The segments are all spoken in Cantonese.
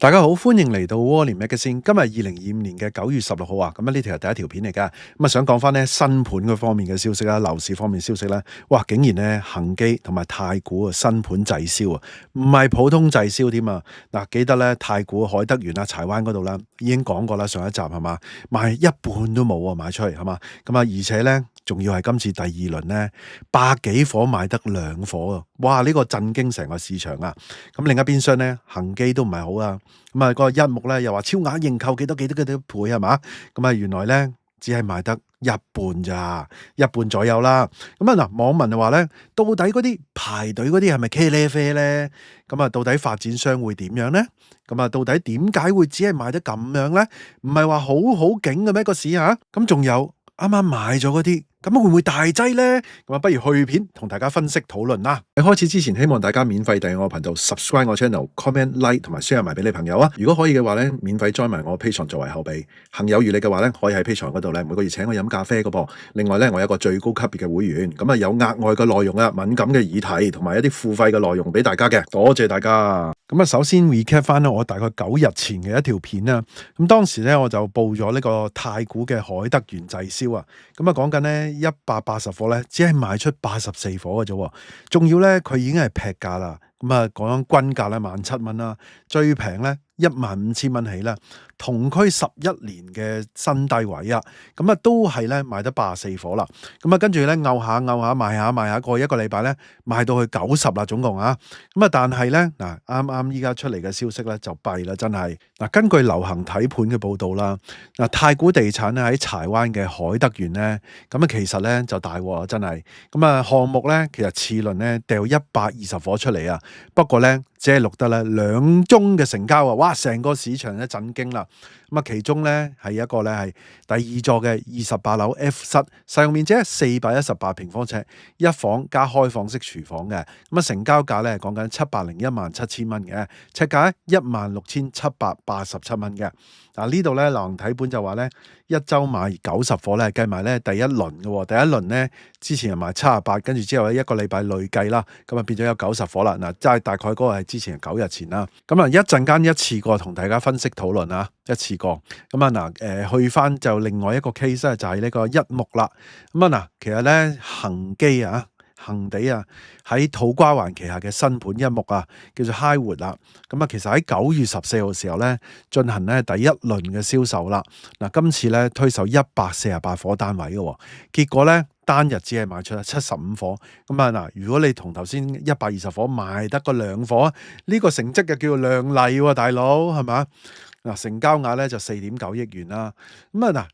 大家好，歡迎嚟到窩廉 Magazine。今日2025年嘅9月16號啊，咁呢條係第一條片嚟噶。想講翻呢新盤嗰方面嘅消息啦，樓市方面消息啦。哇，竟然呢恒基同埋太古新盤滯銷啊，唔係普通滯銷添啊。記得呢太古海德園啊柴灣嗰度啦，已經講過啦，上一集係嘛，賣一半都冇啊，賣出嚟係嘛。而且呢，仲要係今次第二輪呢，百幾伙賣得2伙啊！哇，呢個震驚成個市場啊！另一邊廂呢，恒基都唔係好啊。嗰個一木咧又話超額認購幾多倍係嘛？原來咧只係賣得一半咋，一半左右啦。網民就話咧，到底嗰啲排隊嗰啲係咪茄喱啡咧？到底發展商會點樣咧？到底點解會只係賣得咁樣咧？唔係話好景嘅咩個市嚇？仲有啱啱買咗嗰啲。會唔會大劑呢？不如去片同大家分析討論啦。喺開始之前，希望大家免費訂閱我頻道 ，subscribe 我 channel，comment like 同埋 share 埋俾你朋友啊！如果可以嘅話咧，免費 join 埋我 Patreon 作為後備。行有餘力嘅話咧，可以喺 Patreon 嗰度咧每個月請我飲咖啡嘅噃。另外咧，我有一個最高級別嘅會員，有額外嘅內容啊，敏感嘅議題同埋一啲付費嘅內容俾大家嘅。多謝大家。首先 recap 翻我大概9日前嘅一條片啦。當時咧我就報咗呢個太古嘅海德園滯銷啊。講緊呢180伙咧，只係賣出84伙嘅啫。仲要咧佢已經係劈價啦。講緊均價咧17,000啦，最平咧15,000蚊起啦。同區11年嘅新低位啊，都係咧賣得84伙啦。跟住咧拗下賣下，過一個禮拜咧賣到去90啦，總共啊。但係咧啱依家出嚟嘅消息咧就弊啦，真係根據流行睇盤嘅報道啦，太古地產咧喺柴灣嘅海德園咧，其實咧就大鑊真係。項目咧其實次輪咧掉120伙出嚟啊，不過咧只係錄得咧2宗嘅成交啊，哇！成個市場咧震驚啦。其中咧係一個咧係第2座嘅28樓 F 室，使用面積係418平方尺，一房加開放式廚房嘅。成交價咧講緊7017000蚊嘅，尺價16787蚊嘅。呢度咧流行睇本就話咧一周賣90伙咧，計埋咧第一輪嘅喎，第一輪咧之前係賣78，跟住之後咧一個禮拜累計啦，變咗有90伙啦。即係大概嗰個係之前9日前啦。一陣間一次過同大家分析討論啊，一次過。去翻就另外一個 case 咧，就係呢個一木啦。其實咧恒地啊喺土瓜灣旗下嘅新盤一木啊，叫做 Highwood 啦。其實喺9月14號時候咧進行咧第一輪嘅銷售啦。今次咧推售148伙單位嘅，結果咧單日只係賣出75伙。如果你同頭先120伙賣得個2伙，呢個成績就叫做亮麗喎，大佬係嘛？成交額咧就4.9億元啦。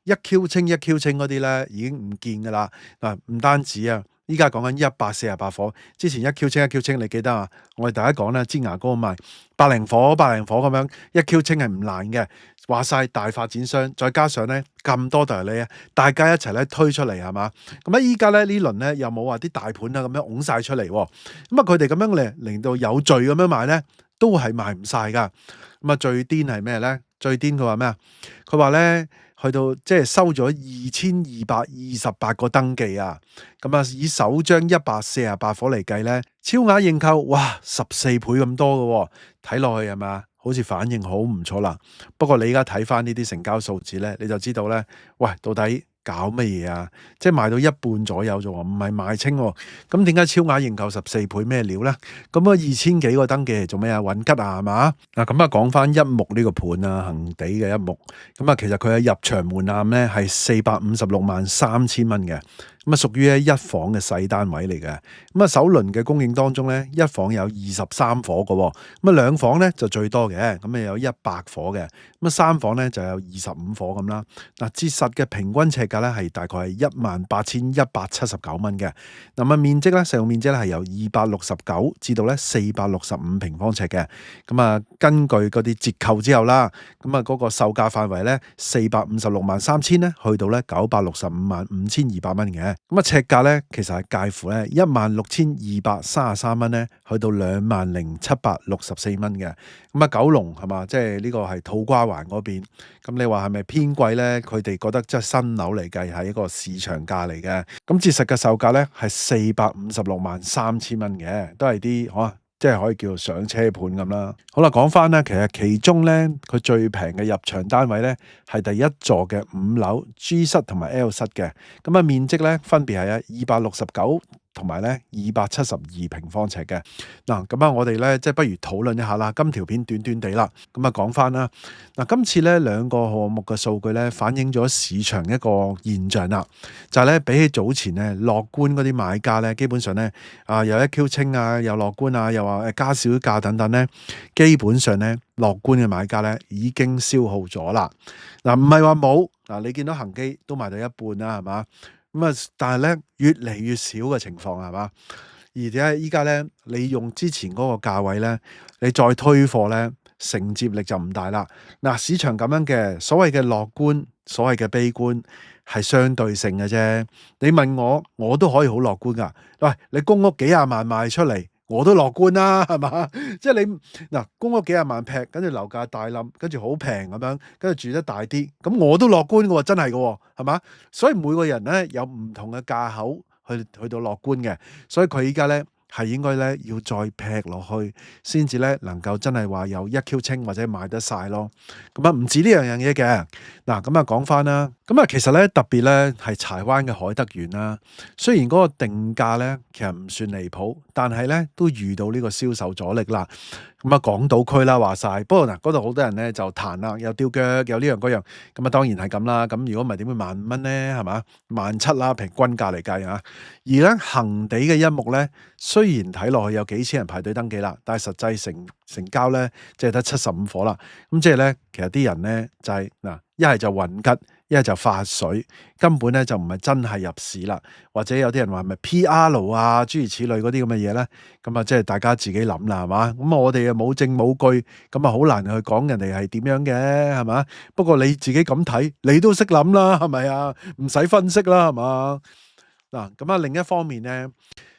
一 Q 清嗰啲咧已經唔見噶啦。唔單止啊，依家講緊148伙，之前一 Q 清，你記得啊？我哋大家講咧，支牙膏賣百零伙咁樣，一 Q 清係唔難嘅。話晒大發展商，再加上咧咁多代理啊，大家一齊咧推出嚟係嘛？依家咧呢輪咧又冇話啲大盤啊咁樣拱晒出嚟。佢哋咁樣令到有序咁樣賣咧，都係賣唔晒噶。最癲係咩咧？最癲佢話咩啊？佢話咧去到即係收咗2228個登記啊！以首張148伙嚟計咧，超額認購，哇，14倍咁多嘅，睇落去係嘛？好似反應好唔錯啦。不過你而家睇翻呢啲成交數字咧，你就知道咧，喂，到底搞乜嘢啊？即係賣到一半左右啫喎，唔係賣清喎。咁點解超額認購14倍咩料咧？2000幾個登記嚟做咩啊？揾吉啊係嘛？講翻一木呢個盤啊，恒地嘅一木。其實佢嘅入場門檻咧係4563000蚊嘅。屬於一房嘅細單位嚟嘅。首輪嘅供應當中咧，一房有23伙嘅，兩房咧就最多嘅，有100伙嘅，三房咧就有25伙咁啦。折實嘅平均尺價咧係大概係18179蚊嘅。面積咧，使用面積咧係由269至到咧465平方尺嘅。根據嗰啲折扣之後啦，嗰個售價範圍咧4563000咧，去到咧9655200蚊嘅。尺價咧，其實係介乎咧16233蚊咧，去到20764蚊嘅。九龍係嘛，即係呢個係土瓜灣嗰邊。你話係咪偏貴咧？佢哋覺得即係新樓嚟計係一個市場價嚟嘅。折實嘅售價咧係4563000蚊嘅，都係啲即係可以叫做上車盤咁啦。好啦，講翻咧，其實其中咧佢最平嘅入場單位咧係第一座嘅5樓 G 室同埋 L 室嘅，咁啊面積咧分別係269同埋咧272平方尺嘅。嗱，咁啊我哋咧即係不如討論一下啦。今條片短短地啦，咁啊講翻啦。嗱，今次咧兩個項目嘅數據咧反映咗市場一個現象啦，就係咧比起早前咧樂觀嗰啲買家咧，基本上咧又一 Q 清啊，又樂觀啊，又話加少價等等咧，基本上咧樂觀嘅買家咧已經消耗咗啦。嗱，唔係話冇嗱，你見到恒基都賣到一半啦，係嘛？咁啊，但係咧越嚟越少嘅情況係嘛？而且依家咧，你用之前嗰個價位咧，你再推貨咧，承接力就唔大啦。嗱，市場咁樣嘅所謂嘅樂觀，所謂嘅悲觀係相對性嘅啫。你問我，我都可以好樂觀噶。喂，你公屋幾廿萬賣出嚟，我都樂觀啦，係嘛？即係你嗱，公屋幾廿萬劈，跟住樓價大冧，跟住好平咁樣，跟住住得大啲，咁我都樂觀嘅喎，真係嘅喎，係嘛？所以每個人咧有唔同嘅價口去到樂觀嘅，所以佢依家咧係應該咧要再劈落去，先至咧能夠真係話有一 Q 清或者賣得晒咯。咁啊唔止呢樣嘢嘅，嗱咁啊講翻啦，咁啊其實咧特別咧係柴灣嘅海德園啦，雖然嗰個定價咧其實唔算離譜，但係咧都遇到呢個銷售阻力啦。咁啊港島區啦話晒，不過嗱嗰度好多人咧就彈啦，又吊腳，又呢樣嗰樣，咁啊當然係咁啦。咁如果唔係點會15000咧？係嘛，17000啦，平均價嚟計啊。而咧恆地嘅一幕咧，雖然睇落去有幾千人排隊登記啦，但係實際成交咧即係得75伙啦。咁即係咧，其實啲人咧就係嗱，一係就混吉，一係就發水，根本咧就唔係真係入市啦。或者有啲人話係咪 PR 啊，諸如此類嗰啲咁嘅嘢咧，咁啊即係大家自己諗啦，係嘛？咁我哋又冇證冇據，咁啊好難去講人哋係點樣嘅，係嘛？不過你自己咁睇，你都識諗啦，係咪啊？唔使分析啦，係嘛？嗱，咁啊另一方面咧，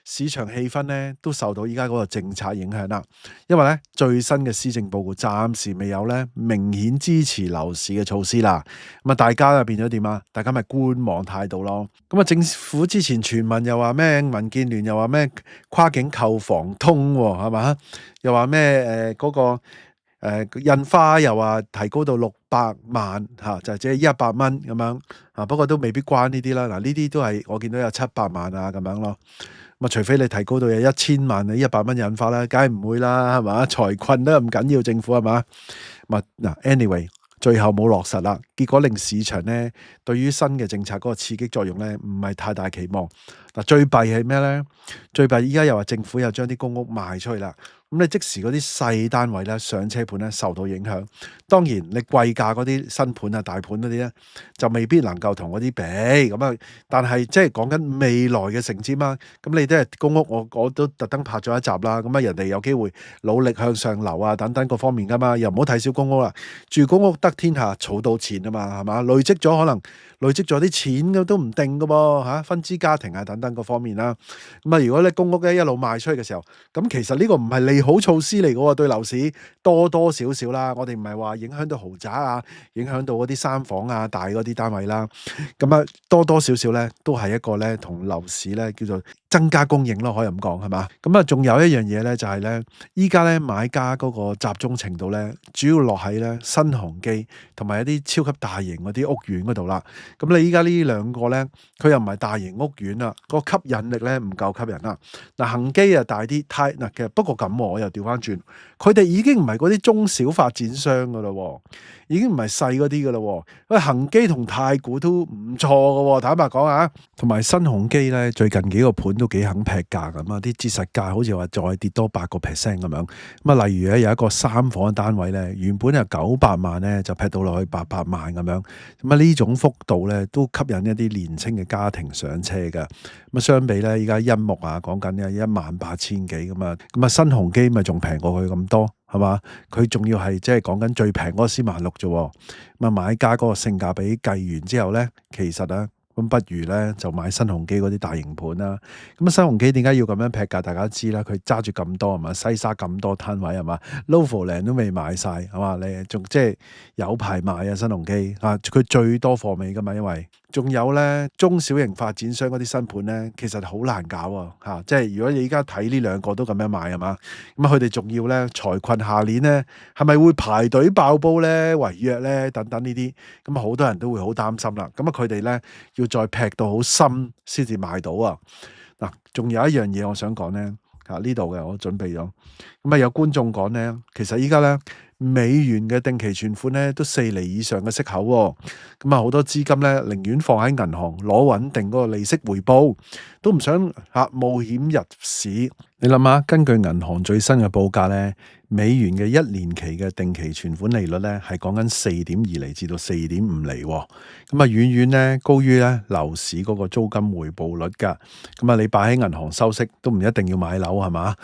市場氣氛咧都受到依家嗰個政策影響啦。因為咧最新嘅施政報告暫時未有咧明顯支持樓市嘅措施啦。咁啊大家又變咗點啊？大家咪觀望態度咯。咁啊政府之前傳聞又話咩？民建聯又話咩跨境購房通喎，係嘛？又話咩嗰個印花又話提高到600萬嚇，就即係100蚊咁樣啊。不過都未必關呢啲啦。嗱，呢啲都係我見到有700萬啊咁樣咯。咁啊，除非你提高到有1000萬啊100蚊印花啦，梗係唔會啦，係嘛？財困都咁緊要，政府係嘛？嗱，anyway，最後冇落實啦，結果令市場咧對於新嘅政策嗰個刺激作用咧唔係太大期望。嗱，最弊係咩咧？最弊依家又話政府又將啲公屋賣出去啦。咁你即時嗰啲細單位咧上車盤咧受到影響。當然你貴價嗰啲新盤啊大盤嗰啲咧就未必能夠同嗰啲比咁啊。但係即係講緊未來嘅承接嘛。咁你都係公屋，我都特登拍咗一集啦。咁啊人哋有機會努力向上流啊等等各方面噶嘛，又唔好睇小公屋啦。住公屋得天下，儲到錢啊嘛，係嘛？累積咗可能累積咗啲錢嘅都唔定噶噃嚇，分支家庭啊等等各方面啦。咁啊如果你公屋咧一路賣出去嘅時候，咁其實呢個唔係利好措施嚟嘅喎，對樓市多多少少啦。我哋唔係話影響到豪宅啊，影響到嗰啲三房啊大嗰啲單位啦。咁啊多多少少咧都係一個咧同樓市咧叫做增加供應咯，可以咁講係嘛？咁啊仲有一樣嘢咧就係咧，依家咧買家嗰個集中程度咧，主要落喺咧新鴻基同埋一啲超級大型嗰啲屋苑嗰度啦。咁你依家呢兩個咧，佢又唔係大型屋苑啦，個吸引力咧唔夠吸引啦。嗱，恆基啊大啲，嗱其實不過咁我又調翻轉，佢哋已經唔係嗰啲中小發展商噶啦，已經唔係細嗰啲噶啦。喂，恆基同太古都唔錯噶，坦白講啊，同埋新鴻基咧最近幾個盤都幾肯劈價咁啊，啲折實價好似話再跌多8%咁樣。咁啊，例如咧有一個3房嘅單位咧，原本係900萬咧，就劈到落去800萬咁樣。咁啊呢種幅度咧都吸引一啲年青嘅家庭上車嘅。咁啊相比咧，依家欣木啊講緊嘅18000幾咁啊，咁啊新鴻基咪仲平過佢咁多係嘛？佢仲要係即係講緊最平嗰個先16000啫。咁啊買家嗰個性價比計完之後咧，其實啊咁不如咧就買新鴻基嗰啲大型盤啦。咁啊新鴻基點解要咁樣劈價？大家知啦，佢揸住咁多係嘛，西沙咁多攤位係嘛，Lofoland 都未買晒係嘛，你仲即係有排賣啊新鴻基啊，佢最多貨尾㗎嘛，因為仲有咧中小型發展商嗰啲新盤咧，其實好難搞啊！即係如果你而家睇呢兩個都咁樣賣係嘛，咁佢哋仲要咧財困下年咧，係咪會排隊爆煲咧、違約咧等等呢啲，咁好多人都會好擔心啦。咁佢哋咧要再劈到好深先至買到啊！嗱，仲有一樣嘢我想講咧，呢度嘅我準備咗，咁有觀眾講咧，其實依家咧美元嘅定期存款咧都4厘以上嘅息口喎，咁好多資金咧寧願放喺銀行攞穩定嗰個利息回報，都唔想冒險入市。你諗下，根據銀行最新嘅報價咧，美元嘅1年期嘅定期存款利率咧係講緊4.2厘至到4.5厘，咁遠遠咧高於咧樓市嗰個租金回報率㗎。咁你擺喺銀行收息都唔一定要買樓係嘛？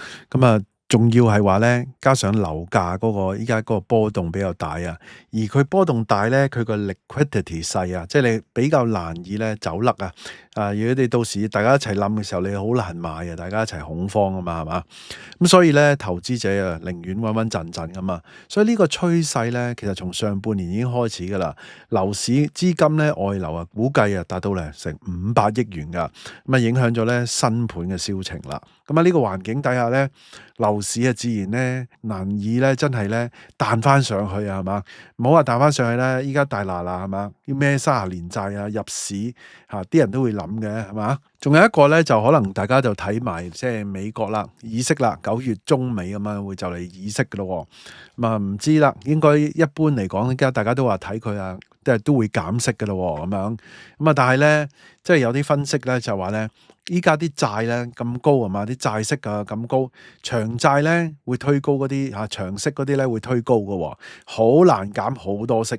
仲要係話咧，加上樓價嗰個依家嗰個波動比較大啊，而佢波動大咧，佢個 liquidity 細啊，即係你比較難以咧走甩啊。如果你到時大家一齊冧嘅時候，你好難買啊，大家一齊恐慌啊嘛，係嘛？咁所以咧，投資者啊，寧願穩穩陣陣噶嘛。所以呢個趨勢咧，其實從上半年已經開始噶啦。樓市資金咧外流啊，估計啊達到咧成500億元噶，咁影響咗咧新盤嘅銷情啦。咁呢個環境底下咧，樓市啊自然咧難以咧真係咧彈翻上去啊，係嘛？唔好話彈翻上去咧，依家大嗱嗱係嘛？要孭30年債啊，入市啲人都會諗嘅係嘛？仲有一個咧，就可能大家就睇埋即係美國啦，議息啦，9月中尾咁樣會就嚟議息嘅咯。唔知啦，應該一般嚟講，而家大家都話睇佢啊，都會減息嘅咯咁樣。但係咧，即係有啲分析咧就話咧，依家啲債咧咁高係嘛，啲債息啊咁高，長債咧會推高嗰啲長息嗰啲咧會推高嘅，好難減好多息，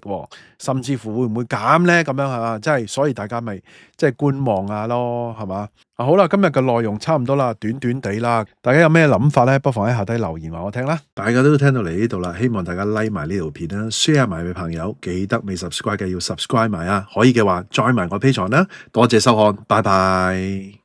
甚至乎會唔會減咧咁樣係嘛？即係所以大家咪即係觀望下咯，係嘛？好啦，今日嘅內容差唔多啦，短短地啦，大家有咩諗法咧？不妨喺下低留言話我聽啦。大家都聽到嚟呢度啦，希望大家 like 埋呢條片啦 ，share 埋俾朋友，記得未 subscribe 嘅要 subscribe 埋啊，可以嘅話 join 埋我 Patreon啦。多謝收看，拜拜。